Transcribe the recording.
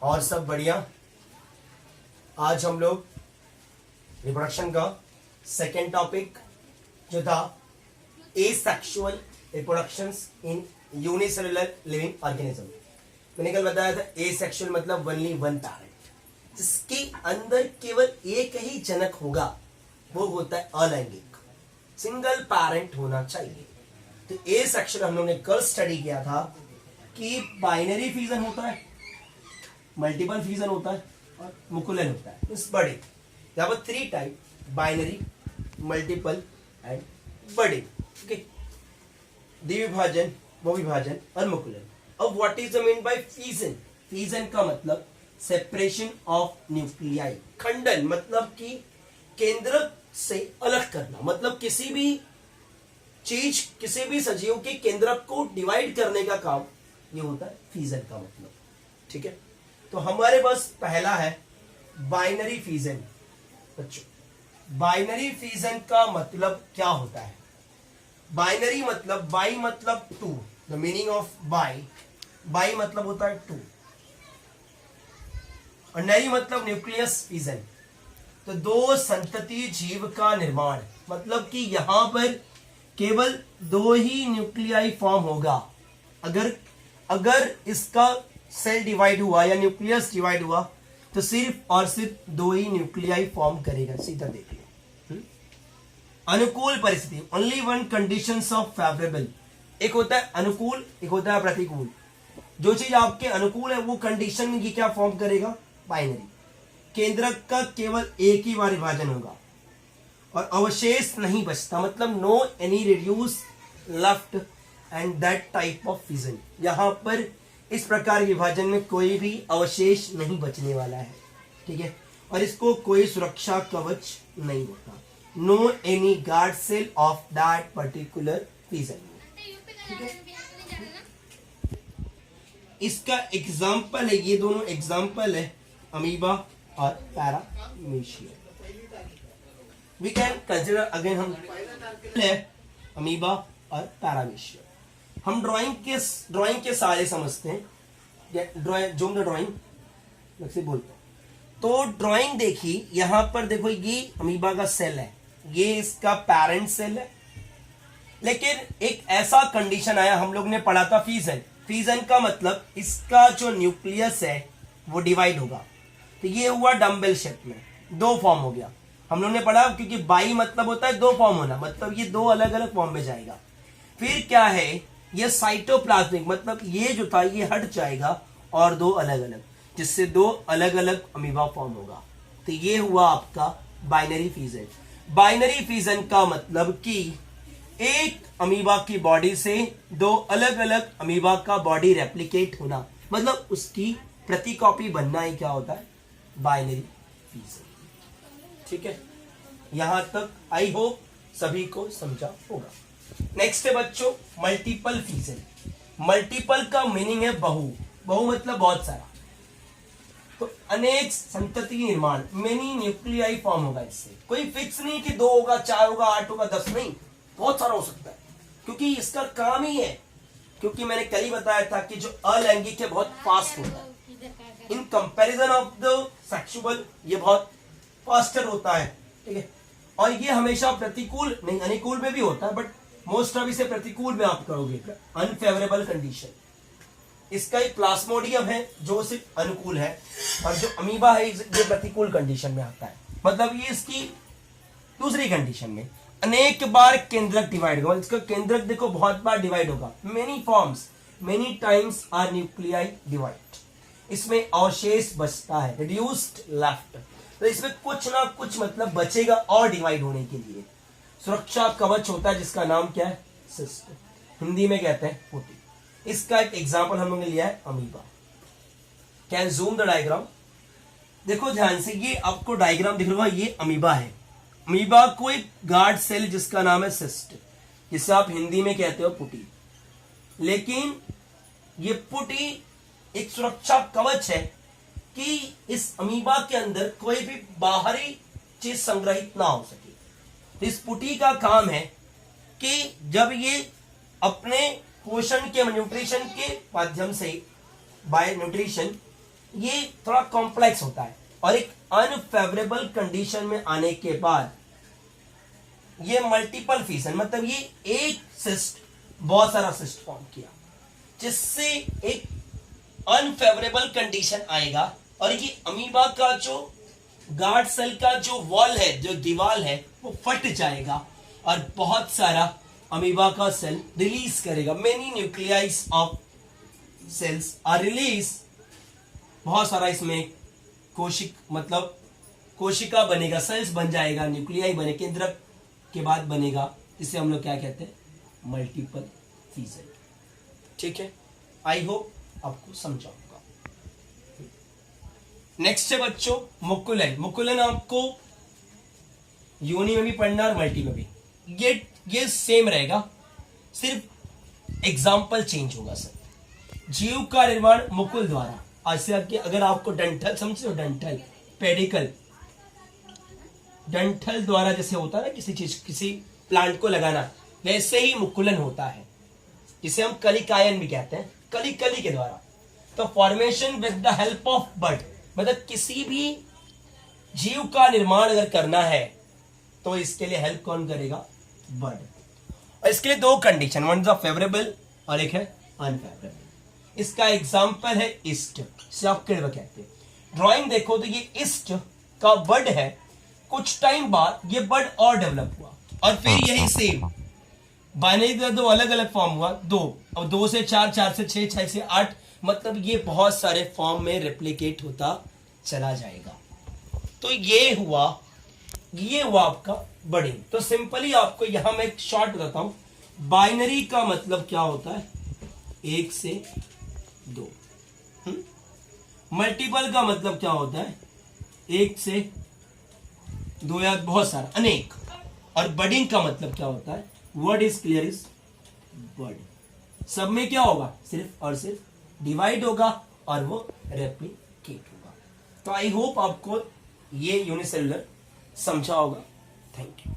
और सब बढ़िया। आज हम लोग रिप्रोडक्शन का सेकेंड टॉपिक जो था एसेक्सुअल रिप्रोडक्शंस इन यूनिसेलुलर लिविंग ऑर्गेनिज्म, मैंने कल बताया था एसेक्सुअल मतलब ओनली वन पैरेंट, जिसके अंदर केवल एक ही जनक होगा, वो होता है अलैंगिक, सिंगल पैरेंट होना चाहिए। तो एसेक्सुअल हम लोगों ने कल स्टडी किया था कि बाइनरी फ्यूजन होता है, मल्टीपल फ्यूजन होता है और मुकुलन होता है। इस बड़े यहाँ पर three type, binary, multiple and बड़े, ओके, द्विविभाजन, बहुविभाजन और मुकुलन। अब what is the mean by fusion? Fusion का मतलब सेपरेशन ऑफ न्यूक्लियाई, खंडन मतलब कि केंद्रक से अलग करना, मतलब किसी भी चीज, किसी भी सजीव के केंद्रक को डिवाइड करने का काम ये होता है फ्यूजन का मतलब। ठीक है, तो हमारे पास पहला है बाइनरी फ्यूजन। बच्चों, बाइनरी फ्यूजन का मतलब क्या होता है? बाइनरी मतलब बाई मतलब two, the meaning of bi मतलब होता है टू, और नरी मतलब न्यूक्लियस फ्यूजन, तो दो संतति जीव का निर्माण, मतलब कि यहां पर केवल दो ही न्यूक्लियाई फॉर्म होगा। अगर इसका सेल डिवाइड हुआ या न्यूक्लियस डिवाइड हुआ तो सिर्फ और सिर्फ दो ही न्यूक्लियाई फॉर्म करेगा। सीधा देखिए, अनुकूल परिस्थिति, only one conditions of favourable, एक होता है अनुकूल, एक होता है प्रतिकूल। जो चीज आपके अनुकूल है वो कंडीशन में ये क्या फॉर्म करेगा? बाइनरी। केंद्रक का केवल एक ही बार विभाजन होगा और अवशेष नहीं बचता, मतलब no any reduce left and that type of fusion. यहां पर इस प्रकार विभाजन में कोई भी अवशेष नहीं बचने वाला है। ठीक है, और इसको कोई सुरक्षा कवच नहीं होता, no any guard cell of that particular fusion. ठीक है, इसका एग्जाम्पल है, ये दोनों एग्जाम्पल है अमीबा और paramecia. We can consider again, हम अमीबा और पैरामीशिया। हम ड्राइंग के सारे समझते हैं। जूम द ड्राइंग से बोलते हैं तो ड्राइंग देखिए, यहां पर देखो ये अमीबा का सेल है, ये इसका पेरेंट सेल है, लेकिन एक ऐसा कंडीशन आया, हम लोग ने पढ़ा था फ्यूजन। फ्यूजन का मतलब इसका जो न्यूक्लियस है वो डिवाइड होगा, तो ये हुआ डम्बल शेप में, दो फॉर्म हो गया। हम लोग ने पढ़ा क्योंकि बाई मतलब होता है दो फॉर्म होना, मतलब ये दो अलग अलग फॉर्म में जाएगा। फिर क्या है, ये साइटोप्लाज्मिक, मतलब ये जो था ये हट जाएगा और दो अलग अलग, जिससे दो अलग अलग अमीबा फॉर्म होगा। तो ये हुआ आपका बाइनरी फ्यूजन। बाइनरी फ्यूजन का मतलब कि एक अमीबा की बॉडी से दो अलग अलग अमीबा का बॉडी रेप्लिकेट होना, मतलब उसकी प्रति कॉपी बनना ही क्या होता है? Binary fusion. ठीक है, यहां तक आई होप सभी को समझा होगा। नेक्स्ट है बच्चों मल्टीपल फ्यूजन। मल्टीपल का मीनिंग है बहु, बहु मतलब बहुत सारा, तो अनेक संतति निर्माण, मेनी न्यूक्लियाई फॉर्म होगा। इससे कोई फिक्स नहीं कि दो होगा, चार होगा, आठ होगा, 10 नहीं, बहुत सारा हो सकता है, क्योंकि इसका काम ही है। क्योंकि मैंने कल ही बताया था कि जो अलैंगिक है बहुत फास्ट होता है, in comparison of the sexual ये बहुत फास्टर होता है। ठीक है, और ये हमेशा प्रतिकूल नहीं, अनुकूल में भी होता है, बट मोस्ट ऑफ इसे प्रतिकूल में आप करोगे, अनफेवरेबल कंडीशन। इसका एक प्लाज्मोडियम है जो सिर्फ अनुकूल है, और जो अमीबा है ये प्रतिकूल कंडीशन में आता है, मतलब ये इसकी दूसरी कंडीशन में अनेक बार केंद्रक डिवाइड होगा। इसका केंद्रक देखो बहुत बार डिवाइड होगा, many forms, many times are nuclei divide. इसमें अवशेष बचता है, रिड्यूस्ड लेफ्ट, तो इसमें कुछ ना कुछ मतलब बचेगा और डिवाइड होने के लिए। सुरक्षा कवच होता है जिसका नाम क्या है? सिस्ट, हिंदी में कहते हैं पुटी। इसका एक एग्जांपल हम लोगों ने लिया है amoeba. Can zoom the diagram, देखो ध्यान से, ये आपको डायग्राम दिख रहा होगा, ये अमीबा है। अमीबा को एक गार्ड सेल जिसका नाम है सिस्ट, जिसे आप हिंदी में कहते हो पुटी, लेकिन ये पुटी एक सुरक्षा कवच है कि इस अमीबा के अंदर कोई भी बाहरी चीज संग्रहित ना हो सके। तो इस पुटी का काम है कि जब ये अपने पोषण के, न्यूट्रिशन के माध्यम से, बाय न्यूट्रिशन, ये थोड़ा कॉम्प्लेक्स होता है, और एक अनफेवरेबल कंडीशन में आने के बाद ये मल्टीपल फिजन, मतलब ये एक सिस्ट बहुत सारा सिस्ट फॉर्म किया, जिससे एक अनफेवरेबल कंडीशन आएगा, और ये अमीबा का जो गार्ड सेल का जो वॉल है, जो दीवार है, वो फट जाएगा और बहुत सारा अमीबा का सेल रिलीज करेगा। Many nuclei of cells are release, बहुत सारा इसमें कोशिका बनेगा, सेल्स बन जाएगा, न्यूक्लियाई बने, केंद्रक के बाद बनेगा, जिसे हम लोग क्या कहते हैं, मल्टीपल फिजन। ठीक है, आई होप आपको समझा होगा। नेक्स्ट है बच्चों मुकुलन। मुकुलन आपको योनि में भी पढ़ना और मल्टी में भी, ये सेम रहेगा, सिर्फ एग्जाम्पल चेंज होगा सर। जीव का निर्माण मुकुल द्वारा, अगर आपको डंठल समझते हो, डंठल पेडिकल, डंठल द्वारा जैसे होता है ना किसी प्लांट को लगाना, वैसे ही मुकुलन होता है, जिसे हम कलिकायन भी कहते हैं, कली के द्वारा। तो formation with the help of bud, मतलब किसी भी जीव का निर्माण अगर करना है तो इसके लिए हेल्प कौन करेगा, बड। और इसके लिए दो कंडीशन, वन इज फेवरेबल और एक है अनफेवरेबल। इसका एग्जाम्पल है ईस्ट, इसे आप किड़वा कहते हैं। ड्राइंग देखो तो ये ईस्ट का बड है, कुछ टाइम बाद ये बड और डेवलप हुआ, और फिर यही सेम बाइनरी का दो अलग अलग फॉर्म हुआ, दो, और 2 से 4, 4 से 6, 6 से 8, मतलब ये बहुत सारे फॉर्म में रेप्लिकेट होता चला जाएगा। तो ये हुआ आपका बडिंग। तो सिंपली आपको यहां मैं एक शॉर्ट बताता हूं। बाइनरी का मतलब क्या होता है, 1 से 2। मल्टीपल का मतलब क्या होता है, 1 से 2 या बहुत सारा, अनेक। और बडिंग का मतलब क्या होता है, word is clear is word. सब में क्या होगा, सिर्फ और सिर्फ डिवाइड होगा और वो रेप्लिकेट होगा। तो आई होप आपको ये यूनिसेलुलर समझा होगा। Thank you.